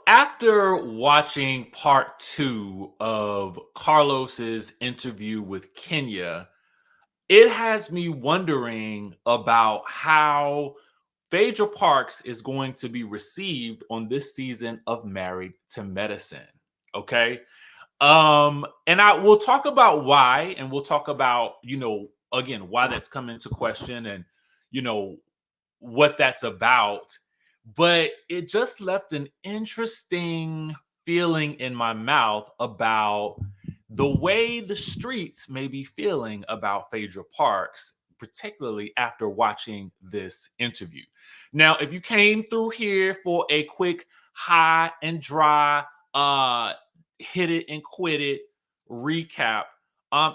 After watching part two of Carlos's interview with Kenya, it has me wondering about how Phaedra Parks is going to be received on this season of Married to Medicine. Okay. And I will talk about why, and we'll talk about, again, why that's come into question and, you know, what that's about. But it just left an interesting feeling in my mouth about the way the streets may be feeling about Phaedra Parks, particularly after watching this interview. Now, if you came through here for a quick high and dry, hit it and quit it recap,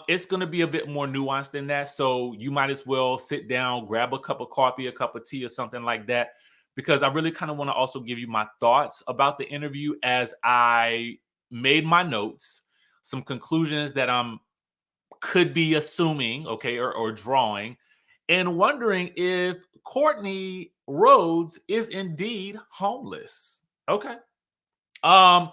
it's going to be a bit more nuanced than that. So you might as well sit down, grab a cup of coffee, a cup of tea, or something like that, because I really kind of want to also give you my thoughts about the interview as I made my notes, some conclusions that I'm could be assuming, okay, or drawing, and wondering if Courtney Rhodes is indeed homeless. Okay. Um,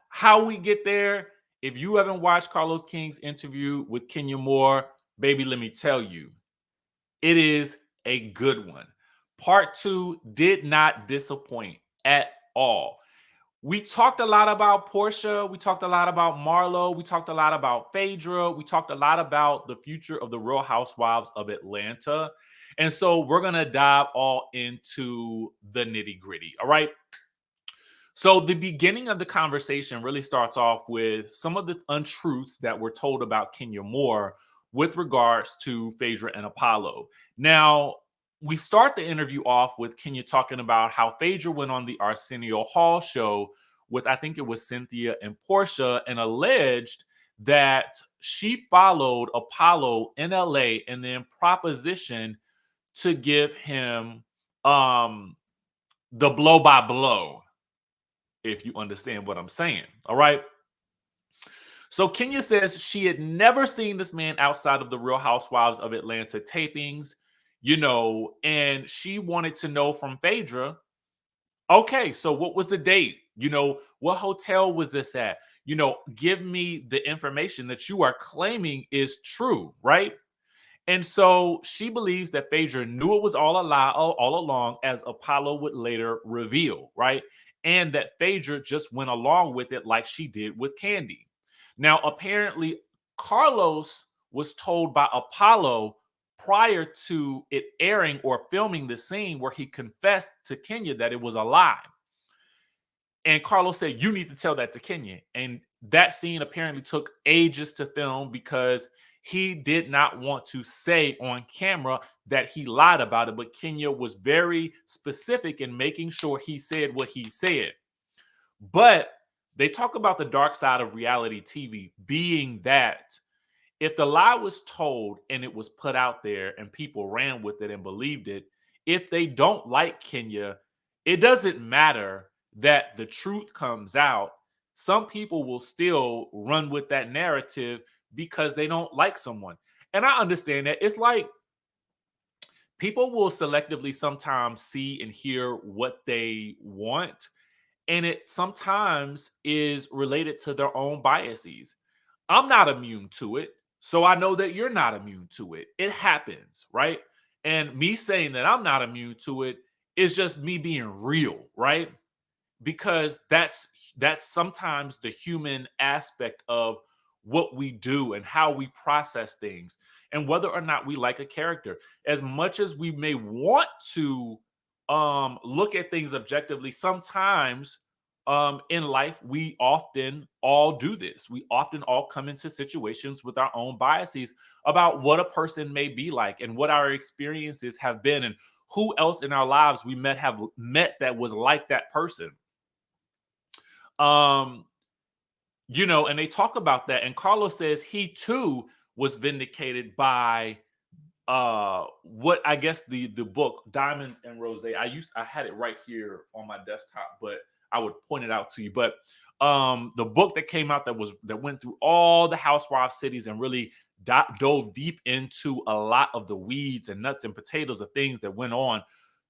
how we get there, if you haven't watched Carlos King's interview with Kenya Moore, baby, let me tell you, it is a good one. Part two did not disappoint at all. We talked a lot about Porsha. We talked a lot about Marlo. We talked a lot about Phaedra. We talked a lot about the future of the Real Housewives of Atlanta. And so we're going to dive all into the nitty gritty. All right. So the beginning of the conversation really starts off with some of the untruths that were told about Kenya Moore with regards to Phaedra and Apollo. Now, we start the interview off with Kenya talking about how Phaedra went on the Arsenio Hall show with, I think it was Cynthia and Porsha, and alleged that she followed Apollo in LA and then propositioned to give him the blow by blow, if you understand what I'm saying. All right. So Kenya says she had never seen this man outside of the Real Housewives of Atlanta tapings, and she wanted to know from Phaedra, okay, so what was the date? What hotel was this at? Give me the information that you are claiming is true, right? And so she believes that Phaedra knew it was all a lie all along, as Apollo would later reveal, right? And that Phaedra just went along with it like she did with Candy. Now, apparently, Carlos was told by Apollo prior to it airing or filming the scene where he confessed to Kenya that it was a lie. And Carlos said, you need to tell that to Kenya. And that scene apparently took ages to film because he did not want to say on camera that he lied about it. But Kenya was very specific in making sure he said what he said. But they talk about the dark side of reality TV being that if the lie was told and it was put out there and people ran with it and believed it, if they don't like Kenya, it doesn't matter that the truth comes out. Some people will still run with that narrative because they don't like someone. And I understand that. It's like people will selectively sometimes see and hear what they want, and it sometimes is related to their own biases. I'm not immune to it, so I know that you're not immune to it. It happens, right? And me saying that I'm not immune to it is just me being real, right? Because that's sometimes the human aspect of what we do and how we process things and whether or not we like a character. As much as we may want to look at things objectively, sometimes in life we often all do this. We often all come into situations with our own biases about what a person may be like and what our experiences have been and who else in our lives we have met that was like that person. um and they talk about that, and Carlos says he too was vindicated by what I guess the book Diamonds and Rose. I had it right here on my desktop, but I would point it out to you. But the book that came out that went through all the housewife cities and really dove deep into a lot of the weeds and nuts and potatoes of things that went on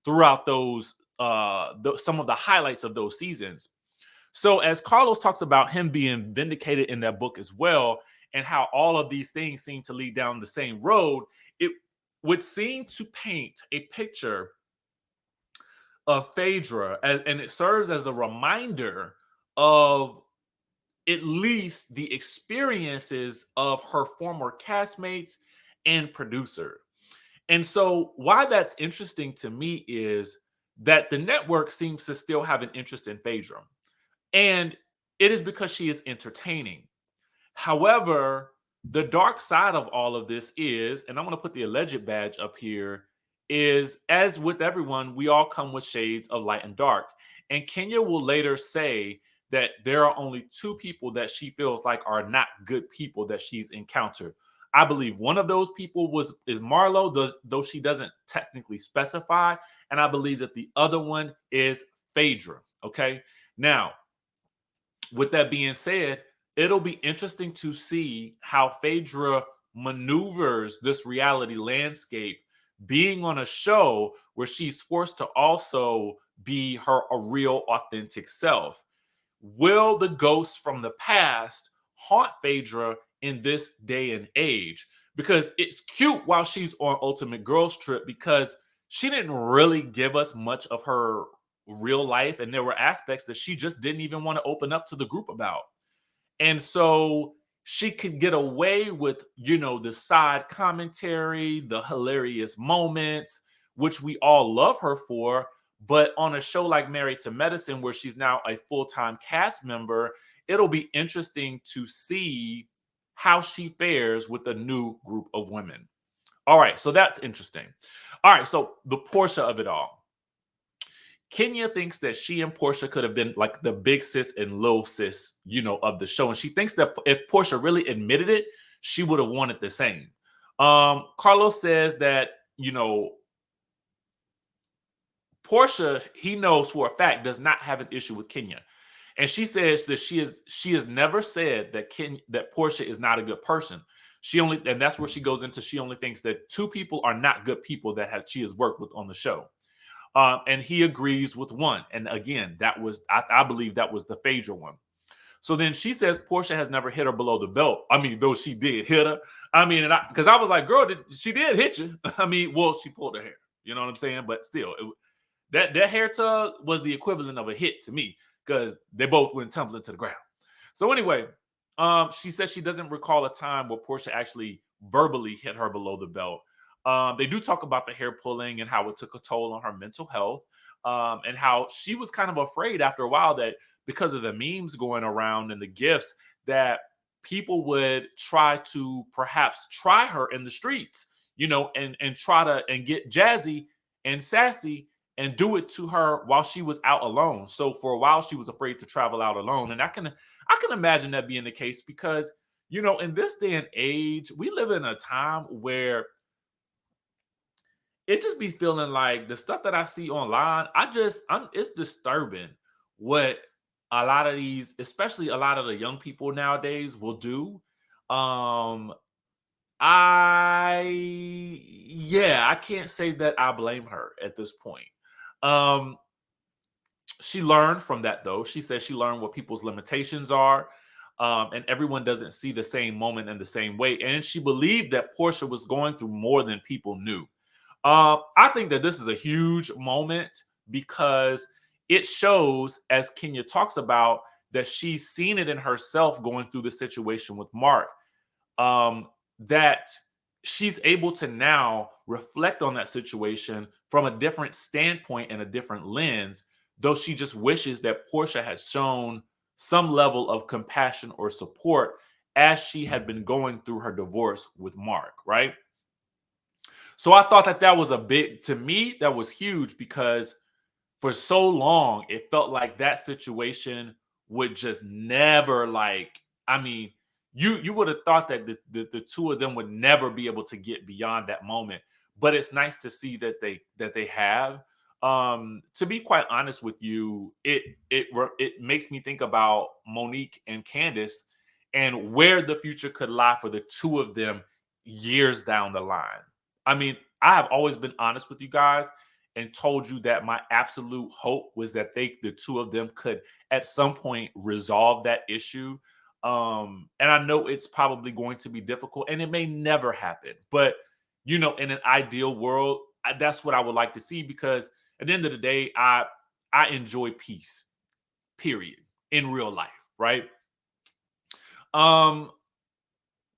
throughout those some of the highlights of those seasons. So as Carlos talks about him being vindicated in that book as well, and how all of these things seem to lead down the same road, it would seem to paint a picture of Phaedra, and it serves as a reminder of at least the experiences of her former castmates and producer. And so, why that's interesting to me is that the network seems to still have an interest in Phaedra. And it is because she is entertaining. However, the dark side of all of this is, and I'm going to put the alleged badge up here, is as with everyone, we all come with shades of light and dark. And Kenya will later say that there are only two people that she feels like are not good people that she's encountered. I believe one of those people is Marlo, though she doesn't technically specify. And I believe that the other one is Phaedra. Okay. Now, with that being said, it'll be interesting to see how Phaedra maneuvers this reality landscape, being on a show where she's forced to also be her a real authentic self. Will the ghosts from the past haunt Phaedra in this day and age? Because it's cute while she's on Ultimate Girls Trip, because she didn't really give us much of her real life, and there were aspects that she just didn't even want to open up to the group about. And so she could get away with, the side commentary, the hilarious moments, which we all love her for. But on a show like Married to Medicine, where she's now a full-time cast member, it'll be interesting to see how she fares with a new group of women. All right, so that's interesting. All right, so the Porsha of it all. Kenya thinks that she and Porsha could have been like the big sis and little sis, of the show. And she thinks that if Porsha really admitted it, she would have wanted the same. Carlos says that, Porsha, he knows for a fact, does not have an issue with Kenya. And she says that she has never said that Porsha is not a good person. And that's where she goes into, she only thinks that two people are not good people that she has worked with on the show. And he agrees with one. And again, I believe that was the Phaedra one. So then she says Porsha has never hit her below the belt. I mean, though she did hit her. I mean, because I was like, girl, she did hit you. I mean, well, she pulled her hair. You know what I'm saying? But still, that hair tug was the equivalent of a hit to me, because they both went tumbling to the ground. So anyway, she says she doesn't recall a time where Porsha actually verbally hit her below the belt. They do talk about the hair pulling and how it took a toll on her mental health, and how she was kind of afraid after a while that because of the memes going around and the gifts, that people would try to perhaps try her in the streets, and try to and get jazzy and sassy and do it to her while she was out alone. So for a while, she was afraid to travel out alone. And I can imagine that being the case because, in this day and age, we live in a time where it just be feeling like the stuff that I see online, it's disturbing what a lot of these, especially a lot of the young people nowadays, will do. I can't say that I blame her at this point. She learned from that, though. She says she learned what people's limitations are. And everyone doesn't see the same moment in the same way. And she believed that Porsha was going through more than people knew. I think that this is a huge moment because it shows, as Kenya talks about, that she's seen it in herself going through the situation with Mark, that she's able to now reflect on that situation from a different standpoint and a different lens, though she just wishes that Porsha had shown some level of compassion or support as she had been going through her divorce with Mark, right? So I thought that was to me, that was huge because for so long, it felt like that situation would just never you would have thought that the two of them would never be able to get beyond that moment. But it's nice to see that they have. To be quite honest with you, it makes me think about Monique and Candace and where the future could lie for the two of them years down the line. I mean, I have always been honest with you guys, and told you that my absolute hope was that the two of them could at some point resolve that issue. And I know it's probably going to be difficult and it may never happen, but in an ideal world, that's what I would like to see, because at the end of the day, I enjoy peace, period, in real life, right? Um,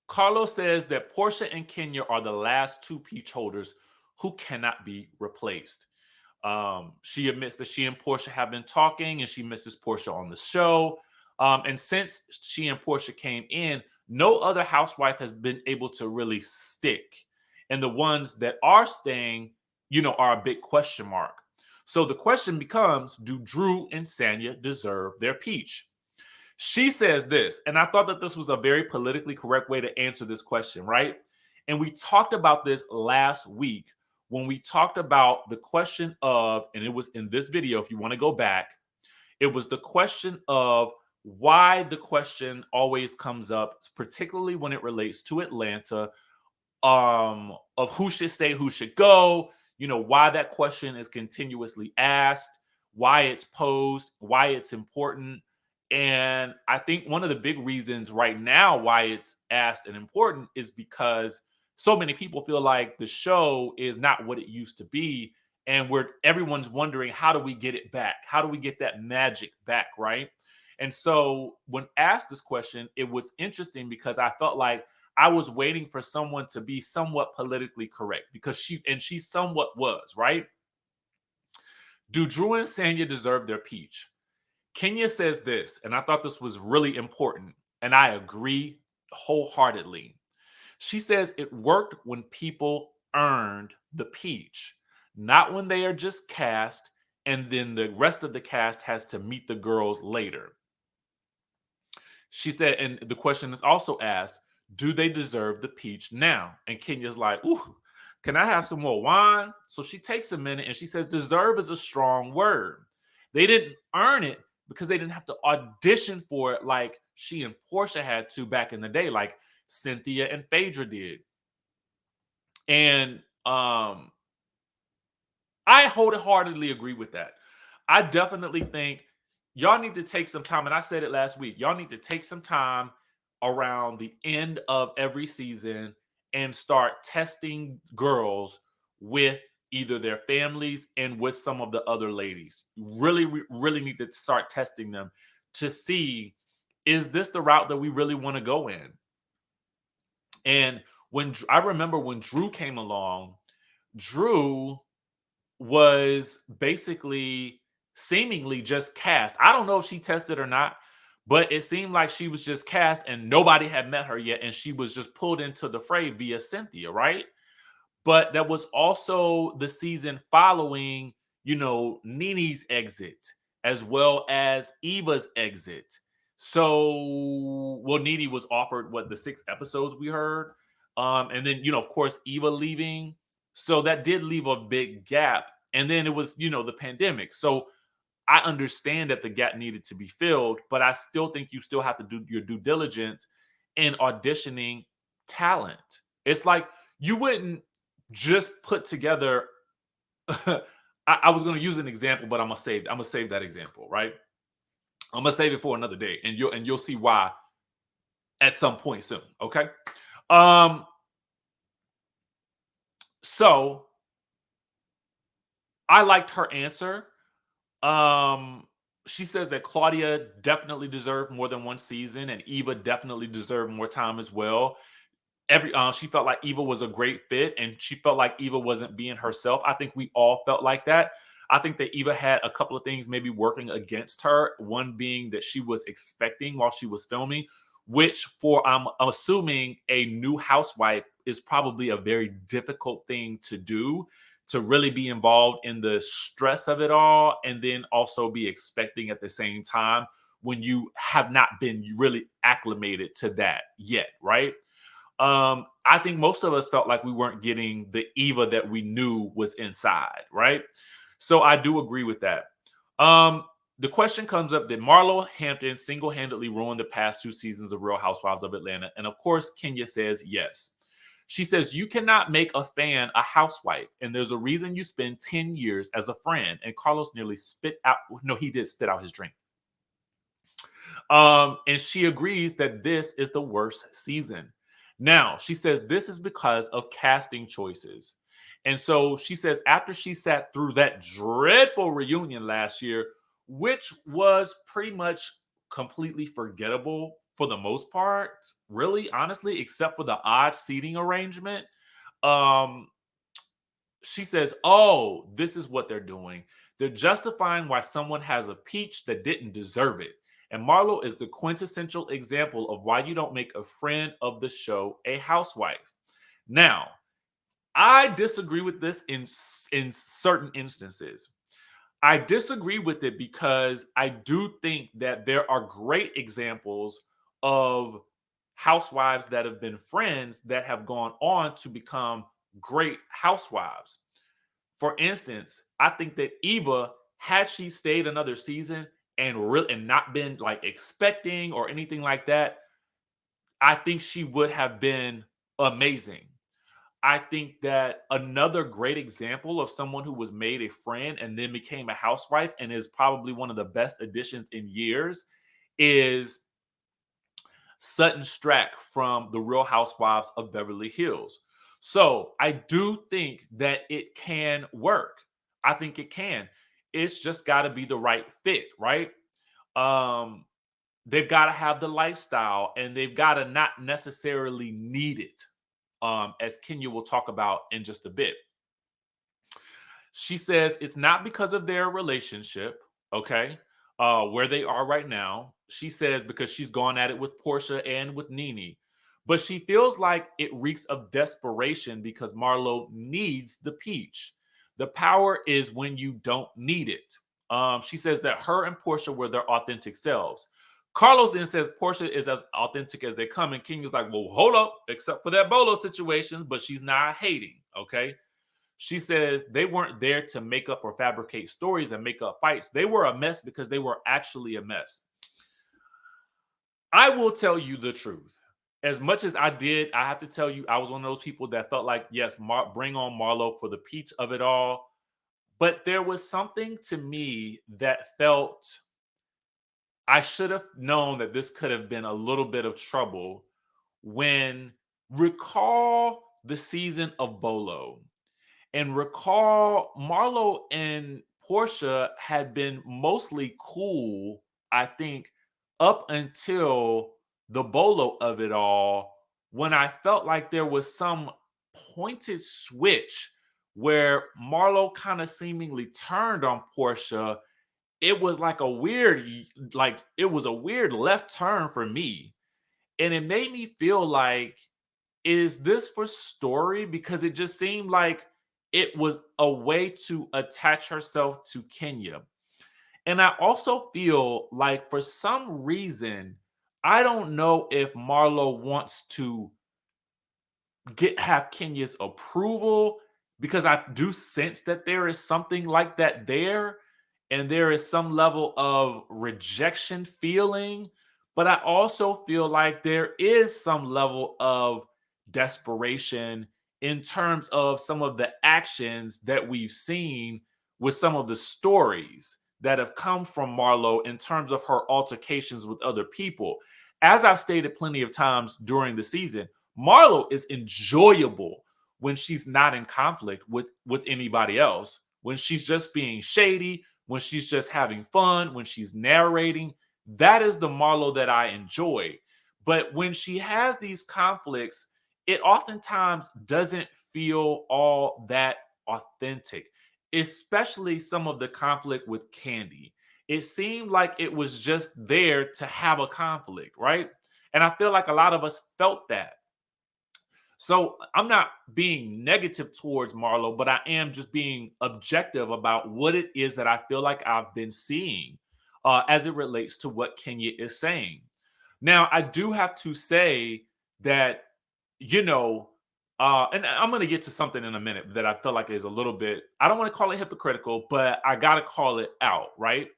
Carlos says that Porsha and Kenya are the last two peach holders who cannot be replaced. She admits that she and Porsha have been talking and she misses Porsha on the show. And since she and Porsha came in, no other housewife has been able to really stick. And the ones that are staying, are a big question mark. So the question becomes, do Drew and Sanya deserve their peach? She says this, and I thought that this was a very politically correct way to answer this question, right? And we talked about this last week when we talked about the question of, and it was in this video, if you want to go back, it was the question of why the question always comes up, particularly when it relates to Atlanta, of who should stay, who should go, why that question is continuously asked, why it's posed, why it's important. And I think one of the big reasons right now why it's asked and important is because so many people feel like the show is not what it used to be. And everyone's wondering, how do we get it back? How do we get that magic back, right? And so when asked this question, it was interesting because I felt like I was waiting for someone to be somewhat politically correct, because she somewhat was, right? Do Drew and Sanya deserve their peach? Kenya says this, and I thought this was really important, and I agree wholeheartedly. She says it worked when people earned the peach, not when they are just cast and then the rest of the cast has to meet the girls later. She said, and the question is also asked, do they deserve the peach now? And Kenya's like, ooh, can I have some more wine? So she takes a minute and she says, deserve is a strong word. They didn't earn it because they didn't have to audition for it like she and Porsha had to back in the day, like Cynthia and Phaedra did. And I wholeheartedly agree with that. I definitely think y'all need to take some time, and I said it last week, y'all need to take some time around the end of every season and start testing girls with either their families and with some of the other ladies. Really, really need to start testing them to see, is this the route that we really want to go in? And I remember when Drew came along, Drew was basically seemingly just cast. I don't know if she tested or not, but it seemed like she was just cast and nobody had met her yet. And she was just pulled into the fray via Cynthia, right? But that was also the season following, Nene's exit as well as Eva's exit. So, well, Nene was offered the 6 episodes we heard. And then, of course, Eva leaving. So that did leave a big gap. And then it was, the pandemic. So I understand that the gap needed to be filled, but I still think you still have to do your due diligence in auditioning talent. It's like you wouldn't just put together. I was going to use an example, but I'm gonna save that example, right? I'm gonna save it for another day, and you'll see why at some point soon. Okay. So I liked her answer. She says that Claudia definitely deserved more than one season, and Eva definitely deserved more time as well. She felt like Eva was a great fit, and she felt like Eva wasn't being herself. I think we all felt like that. I think that Eva had a couple of things maybe working against her. One being that she was expecting while she was filming, which for I'm assuming a new housewife is probably a very difficult thing to do, to really be involved in the stress of it all and then also be expecting at the same time when you have not been really acclimated to that yet, right? I think most of us felt like we weren't getting the Eva that we knew was inside, right? So I do agree with that. The question comes up, did Marlo Hampton single-handedly ruin the past 2 seasons of Real Housewives of Atlanta? And of course, Kenya says yes. She says, you cannot make a fan a housewife. And there's a reason you spend 10 years as a friend. And Carlos nearly spit out. No, he did spit out his drink. And she agrees that this is the worst season. Now, she says this is because of casting choices. And so she says after she sat through that dreadful reunion last year, which was pretty much completely forgettable for the most part, really, honestly, except for the odd seating arrangement. Um, she says, oh, this is what they're doing. They're justifying why someone has a peach that didn't deserve it. And Marlo is the quintessential example of why you don't make a friend of the show a housewife. Now, I disagree with this in certain instances. I disagree with it because I do think that there are great examples of housewives that have been friends that have gone on to become great housewives. For instance, I think that Eva, had she stayed another season and not been like expecting or anything like that, I think she would have been amazing. I think that another great example of someone who was made a friend and then became a housewife and is probably one of the best additions in years is Sutton Strack from The Real Housewives of Beverly Hills. So I do think that it can work. I think it can. It's just got to be the right fit, right? Um, they've got to have the lifestyle and they've got to not necessarily need it, as Kenya will talk about in just a bit. She says it's not because of their relationship, okay, where they are right now. She says because she's gone at it with Porsha and with Nene, but she feels like it reeks of desperation because Marlo needs the peach. The power is when you don't need it. She says that her and Porsha were their authentic selves. Carlos then says Porsha is as authentic as they come, and Kenya's like, well, hold up, except for that Bolo situation, but she's not hating, okay? She says they weren't there to make up or fabricate stories and make up fights. They were a mess because they were actually a mess. I will tell you the truth. As much as I did, I have to tell you, I was one of those people that felt like, yes, bring on Marlo for the peach of it all. But there was something to me that felt I should have known that this could have been a little bit of trouble when recall the season of Bolo. And recall, Marlo and Porsha had been mostly cool, I think, up until the Bolo of it all, when I felt like there was some pointed switch where Marlo kind of seemingly turned on Porsha. It was like it was a weird left turn for me. And it made me feel like, is this for story? Because it just seemed like it was a way to attach herself to Kenya. And I also feel like for some reason, I don't know if Marlo wants to have Kenya's approval, because I do sense that there is something like that there, and there is some level of rejection feeling, but I also feel like there is some level of desperation in terms of some of the actions that we've seen with some of the stories that have come from Marlo in terms of her altercations with other people. As I've stated plenty of times during the season, Marlo is enjoyable when she's not in conflict with anybody else, when she's just being shady, when she's just having fun, when she's narrating. That is the Marlo that I enjoy. But when she has these conflicts, it oftentimes doesn't feel all that authentic, especially some of the conflict with Candy. It seemed like it was just there to have a conflict, right? And I feel like a lot of us felt that. So I'm not being negative towards Marlo, but I am just being objective about what it is that I feel like I've been seeing as it relates to what Kenya is saying. Now, I do have to say that, you know, and I'm going to get to something in a minute that I feel like is a little bit, I don't want to call it hypocritical, but I got to call it out, right?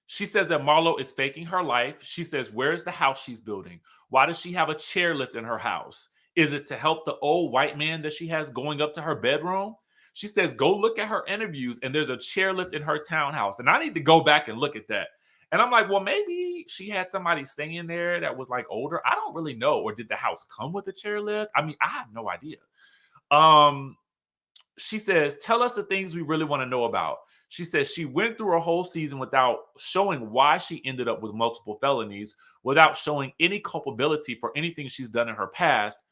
She says that Marlo is faking her life. She says, where's the house she's building? Why does she have a chairlift in her house? Is it to help the old white man that she has going up to her bedroom? She says, go look at her interviews, and there's a chairlift in her townhouse. And I need to go back and look at that. And I'm like, well, maybe she had somebody staying there that was like older. I don't really know. Or did the house come with a chairlift? I mean, I have no idea. She says, tell us the things we really want to know about. She says she went through a whole season without showing why she ended up with multiple felonies, without showing any culpability for anything she's done in her past.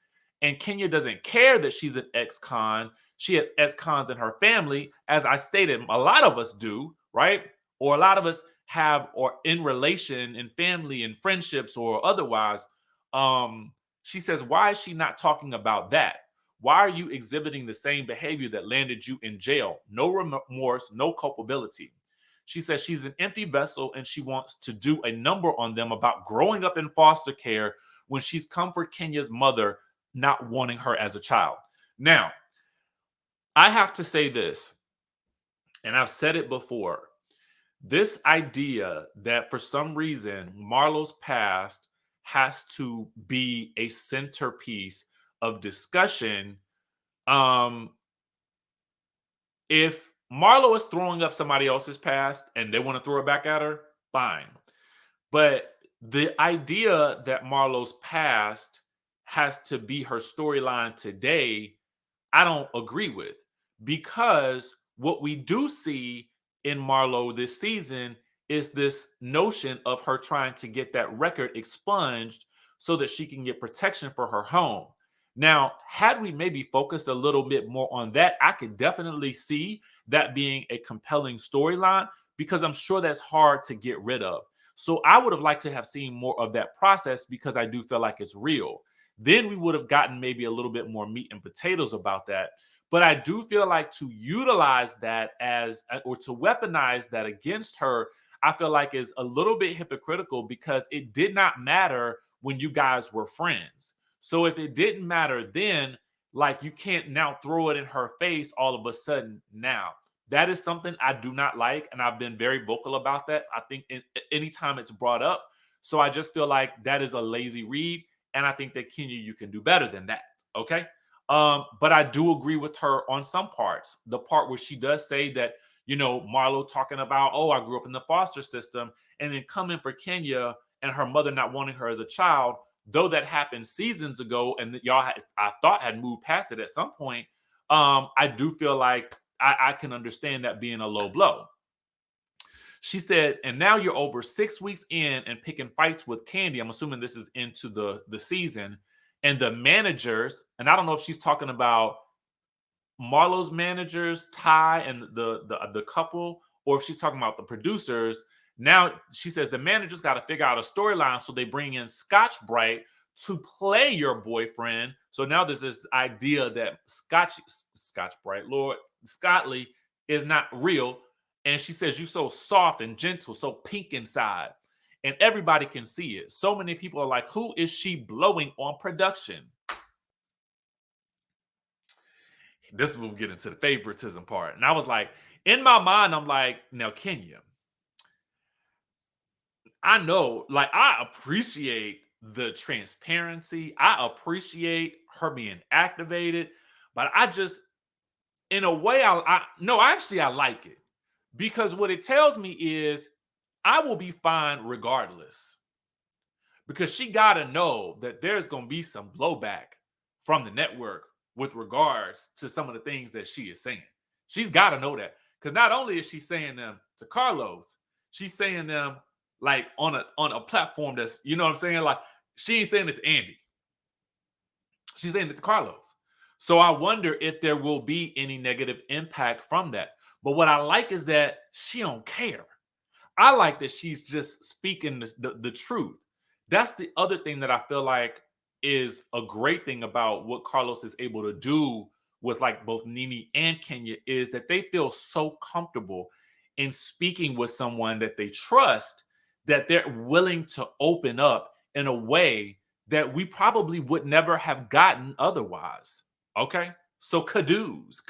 And Kenya doesn't care that she's an ex-con. She has ex-cons in her family, as I stated, a lot of us do, right? Or a lot of us have, or in relation, in family, in friendships, or otherwise. She says, why is she not talking about that? Why are you exhibiting the same behavior that landed you in jail? No remorse, no culpability. She says she's an empty vessel and she wants to do a number on them about growing up in foster care when she's come for Kenya's mother not wanting her as a child. Now, I have to say this, and I've said it before. This idea that for some reason Marlo's past has to be a centerpiece of discussion. If Marlo is throwing up somebody else's past and they want to throw it back at her, fine. But the idea that Marlo's past has to be her storyline today, I don't agree with, because what we do see in Marlo this season is this notion of her trying to get that record expunged so that she can get protection for her home. Now, had we maybe focused a little bit more on that, I could definitely see that being a compelling storyline, because I'm sure that's hard to get rid of. So I would have liked to have seen more of that process, because I do feel like it's real. Then we would have gotten maybe a little bit more meat and potatoes about that. But I do feel like to utilize that as, or to weaponize that against her, I feel like is a little bit hypocritical, because it did not matter when you guys were friends. So if it didn't matter then, like, you can't now throw it in her face all of a sudden now. That is something I do not like, and I've been very vocal about that. I think anytime it's brought up. So I just feel like that is a lazy read, and I think that, Kenya, you can do better than that, okay? But I do agree with her on some parts. The part where she does say that, Marlo talking about, oh, I grew up in the foster system, and then coming for Kenya and her mother not wanting her as a child, though that happened seasons ago, and that y'all I thought had moved past it at some point. I do feel like I can understand that being a low blow. She said, and now you're over 6 weeks in and picking fights with Candy. I'm assuming this is into the season. And the managers, and I don't know if she's talking about Marlo's managers, Ty, and the couple, or if she's talking about the producers. Now she says the managers got to figure out a storyline, so they bring in Scotch Bright to play your boyfriend. So now there's this idea that Scotch Bright, Lord Scottley, is not real. And she says, you're so soft and gentle, so pink inside. And everybody can see it. So many people are like, who is she blowing on production? This is when we get into the favoritism part. And I was like, in my mind, I'm like, now, Kenya, I know, like, I appreciate the transparency. I appreciate her being activated. But I just, in a way, I like it. Because what it tells me is I will be fine regardless. Because she got to know that there's going to be some blowback from the network with regards to some of the things that she is saying. She's got to know that. Because not only is she saying them to Carlos, she's saying them like on a platform that's, you know what I'm saying? Like, she ain't saying it to Andy. She's saying it to Carlos. So I wonder if there will be any negative impact from that. But what I like is that she don't care. I like that she's just speaking the truth. That's the other thing that I feel like is a great thing about what Carlos is able to do with like both Nene and Kenya, is that they feel so comfortable in speaking with someone that they trust, that they're willing to open up in a way that we probably would never have gotten otherwise. Okay? So kudos.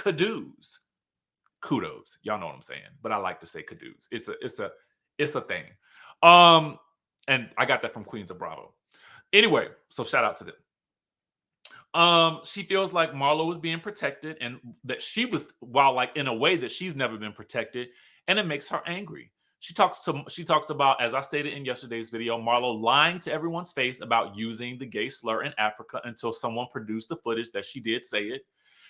Y'all know what I'm saying, but I like to say kudos. It's a thing. And I got that from Queens of Bravo. Anyway, so shout out to them. She feels like Marlo was being protected and that she was, while like in a way that she's never been protected, and it makes her angry. She talks about, as I stated in yesterday's video, Marlo lying to everyone's face about using the gay slur in Africa until someone produced the footage that she did say it.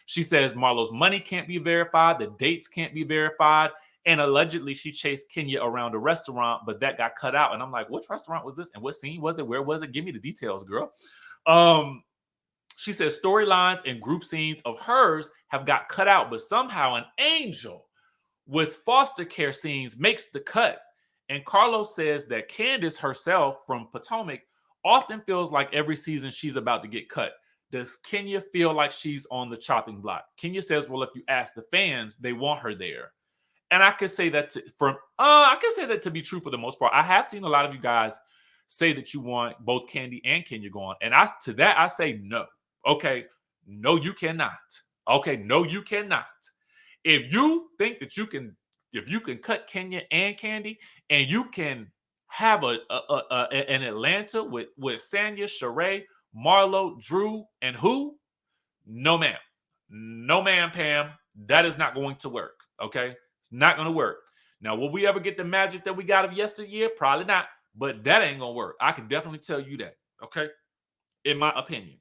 She says Marlo's money can't be verified, the dates can't be verified, and allegedly she chased Kenya around a restaurant, but that got cut out. And I'm like, which restaurant was this? And what scene was it? Where was it? Give me the details, girl. She says storylines and group scenes of hers have got cut out, but somehow an angel with foster care scenes makes the cut. And Carlos says that Candace herself from Potomac often feels like every season she's about to get cut. Does Kenya feel like she's on the chopping block? Kenya says, well, if you ask the fans, they want her there. And I could say that to be true for the most part. I have seen a lot of you guys say that you want both Candy and Kenya going. And to that, I say no. Okay, no, you cannot. Okay, no, you cannot. If you think that you can cut Kenya and Candy, and you can have an Atlanta with Sanya, Sheree, Marlo, Drew, and who? No, ma'am. No, ma'am, Pam. That is not going to work. Okay, it's not going to work. Now, will we ever get the magic that we got of yesteryear? Probably not. But that ain't gonna work. I can definitely tell you that. Okay, in my opinion.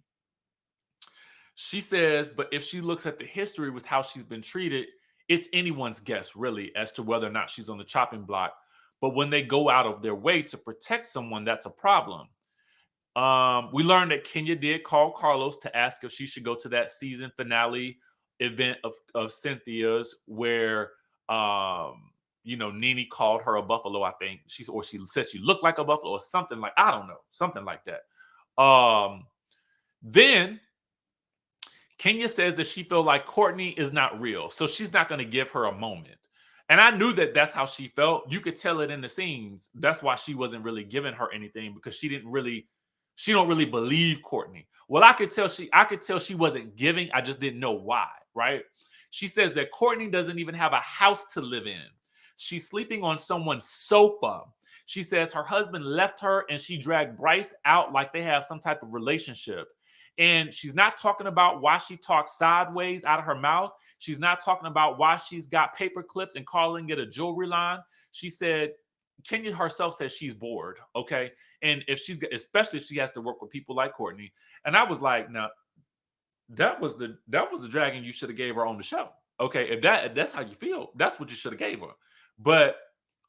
She says, but if she looks at the history with how she's been treated, it's anyone's guess, really, as to whether or not she's on the chopping block. But when they go out of their way to protect someone, that's a problem. We learned that Kenya did call Carlos to ask if she should go to that season finale event of Cynthia's where, Nene called her a buffalo, I think. She said she looked like a buffalo or something like, I don't know, something like that. Then Kenya says that she felt like Courtney is not real, so she's not going to give her a moment. And I knew that that's how she felt. You could tell it in the scenes. That's why she wasn't really giving her anything, because she don't really believe Courtney. Well, I could tell she wasn't giving. I just didn't know why, right? She says that Courtney doesn't even have a house to live in. She's sleeping on someone's sofa. She says her husband left her and she dragged Bryce out like they have some type of relationship. And she's not talking about why she talks sideways out of her mouth. She's not talking about why she's got paper clips and calling it a jewelry line. She said, Kenya herself says she's bored, okay? And especially if she has to work with people like Courtney. And I was like, now, that was the dragon you should have gave her on the show. Okay, if that's how you feel, that's what you should have gave her. But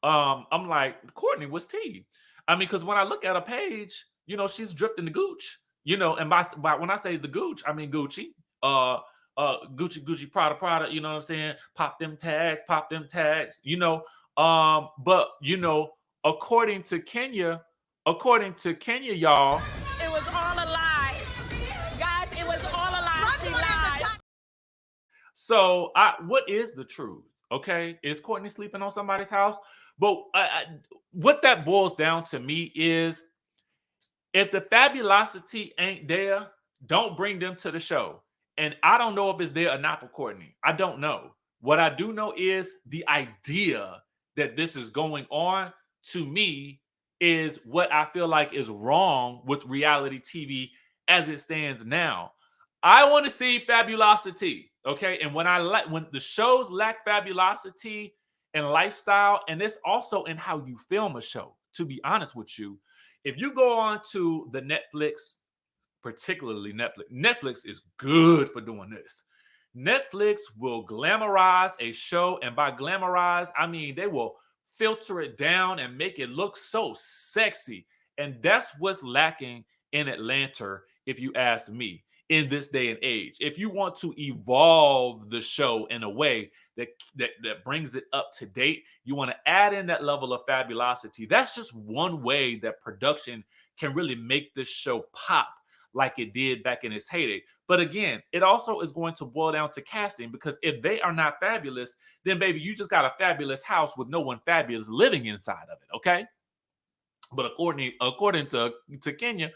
I'm like, Courtney was tea. I mean, because when I look at a page, she's dripped in the gooch. And by when I say the gooch, I mean Gucci, Gucci, Prada, you know what I'm saying? Pop them tags, but according to Kenya, y'all, it was all a lie. Guys, it was all a lie. She lied. So what is the truth? Okay, is Courtney sleeping on somebody's house? But what that boils down to me is, if the fabulosity ain't there, don't bring them to the show. And I don't know if it's there or not for Courtney. I don't know. What I do know is the idea that this is going on, to me, is what I feel like is wrong with reality TV as it stands now. I want to see fabulosity, okay? And when the shows lack fabulosity and lifestyle, and it's also in how you film a show, to be honest with you. If you go on to the Netflix, particularly Netflix is good for doing this. Netflix will glamorize a show, and by glamorize, I mean they will filter it down and make it look so sexy. And that's what's lacking in Atlanta, if you ask me, in this day and age. If you want to evolve the show in a way that brings it up to date, you want to add in that level of fabulosity. That's just one way that production can really make this show pop like it did back in its heyday. But again, it also is going to boil down to casting, because if they are not fabulous, then baby, you just got a fabulous house with no one fabulous living inside of it, okay? But according to Kenya,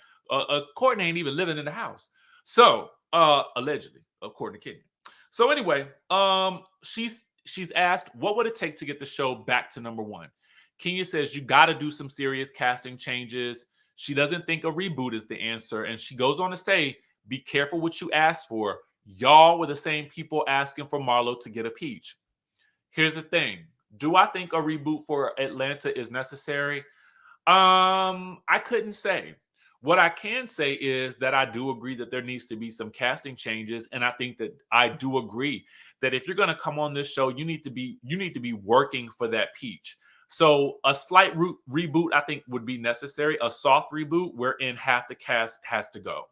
Courtney ain't even living in the house. So, allegedly, according to Kenya. So anyway, she's asked, what would it take to get the show back to number one? Kenya says, you got to do some serious casting changes. She doesn't think a reboot is the answer. And she goes on to say, Be careful what you ask for. Y'all were the same people asking for Marlo to get a peach. Here's the thing. Do I think a reboot for Atlanta is necessary? I couldn't say. What I can say is that I do agree that there needs to be some casting changes, and I think that I do agree that if you're going to come on this show, you need to be working for that peach. So a slight reboot, I think, would be necessary. A soft reboot wherein half the cast has to go.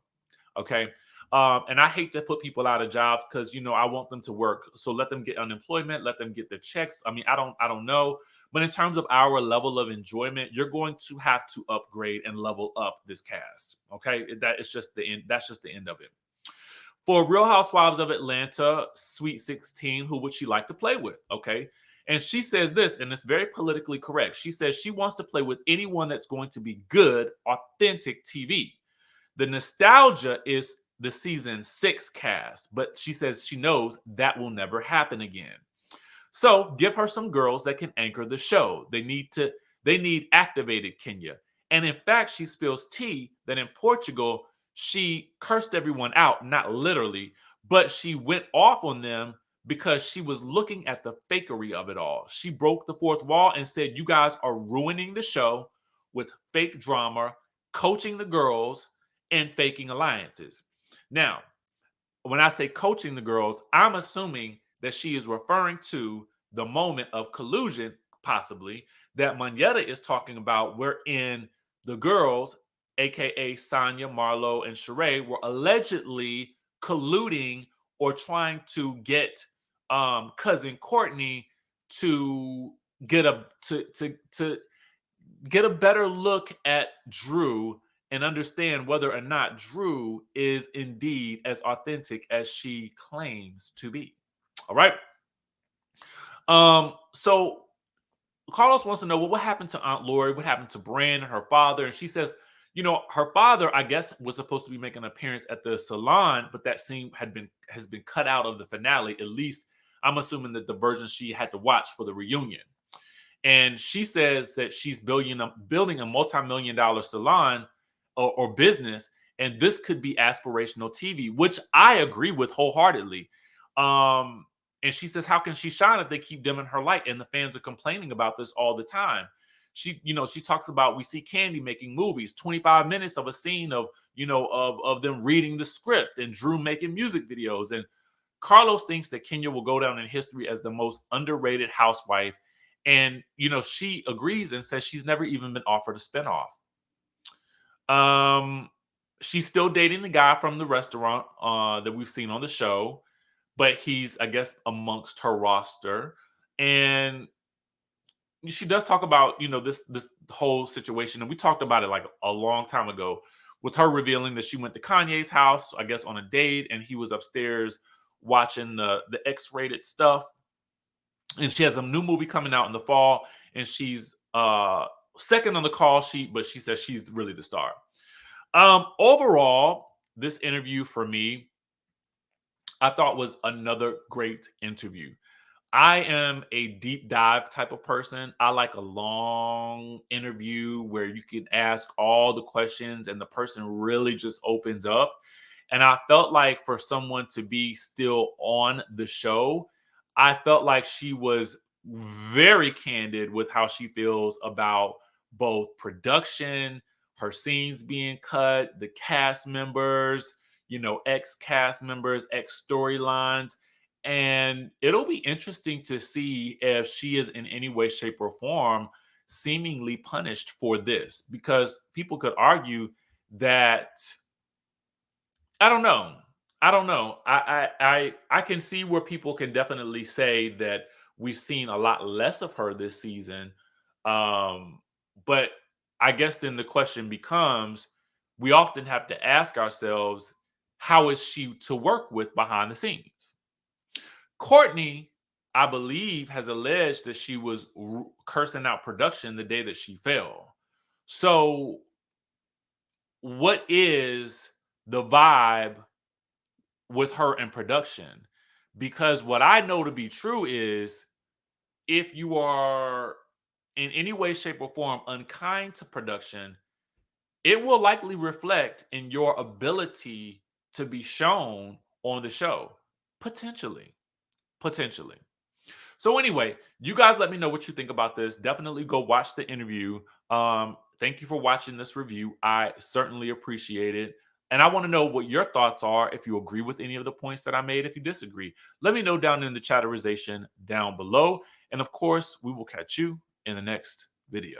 Okay. And I hate to put people out of jobs because I want them to work. So let them get unemployment, let them get the checks. I mean, I don't know. But in terms of our level of enjoyment, you're going to have to upgrade and level up this cast. Okay. It's just the end. That's just the end of it. For Real Housewives of Atlanta, Sweet 16, who would she like to play with? Okay. And she says this, and it's very politically correct. She says she wants to play with anyone that's going to be good, authentic TV. The nostalgia is the season 6 cast, but she says she knows that will never happen again. So give her some girls that can anchor the show. They need activated Kenya. And in fact, she spills tea that in Portugal, she cursed everyone out, not literally, but she went off on them because she was looking at the fakery of it all. She broke the fourth wall and said, you guys are ruining the show with fake drama, coaching the girls, and faking alliances. Now, when I say coaching the girls, I'm assuming that she is referring to the moment of collusion, possibly, that Manetta is talking about, wherein the girls, aka Sonia, Marlo, and Sheree, were allegedly colluding or trying to get cousin Courtney to get to get a better look at Drew and understand whether or not Drew is indeed as authentic as she claims to be. All right. So Carlos wants to know, well, what happened to Aunt Lori? What happened to Brand and her father? And she says, her father, I guess, was supposed to be making an appearance at the salon, but that scene has been cut out of the finale. At least I'm assuming that the version she had to watch for the reunion. And she says that she's building a multi-million-dollar salon or business, and this could be aspirational TV, which I agree with wholeheartedly. And she says, how can she shine if they keep dimming her light? And the fans are complaining about this all the time. She talks about, we see Candy making movies, 25 minutes of a scene of them reading the script and Drew making music videos. And Carlos thinks that Kenya will go down in history as the most underrated housewife. And, she agrees and says she's never even been offered a spinoff. She's still dating the guy from the restaurant that we've seen on the show, but he's, I guess, amongst her roster. And she does talk about, this whole situation. And we talked about it like a long time ago with her revealing that she went to Kanye's house, I guess, on a date, and he was upstairs watching the X-rated stuff. And she has a new movie coming out in the fall, and she's second on the call sheet, but she says she's really the star. Overall, this interview for me, I thought was another great interview. I am a deep dive type of person. I like a long interview where you can ask all the questions and the person really just opens up. And I felt like for someone to be still on the show, I felt like she was very candid with how she feels about both production, her scenes being cut, the cast members, ex-cast members, ex-storylines. And it'll be interesting to see if she is in any way, shape, or form seemingly punished for this, because people could argue that, I don't know. I can see where people can definitely say that we've seen a lot less of her this season. But I guess then the question becomes, we often have to ask ourselves, how is she to work with behind the scenes? Courtney, I believe, has alleged that she was cursing out production the day that she fell. So what is the vibe with her in production? Because what I know to be true is, if you are in any way, shape, or form unkind to production, it will likely reflect in your ability to be shown on the show? Potentially. Potentially. So anyway, you guys let me know what you think about this. Definitely go watch the interview. Thank you for watching this review. I certainly appreciate it. And I want to know what your thoughts are, if you agree with any of the points that I made, if you disagree. Let me know down in the chatterization down below. And of course, we will catch you in the next video.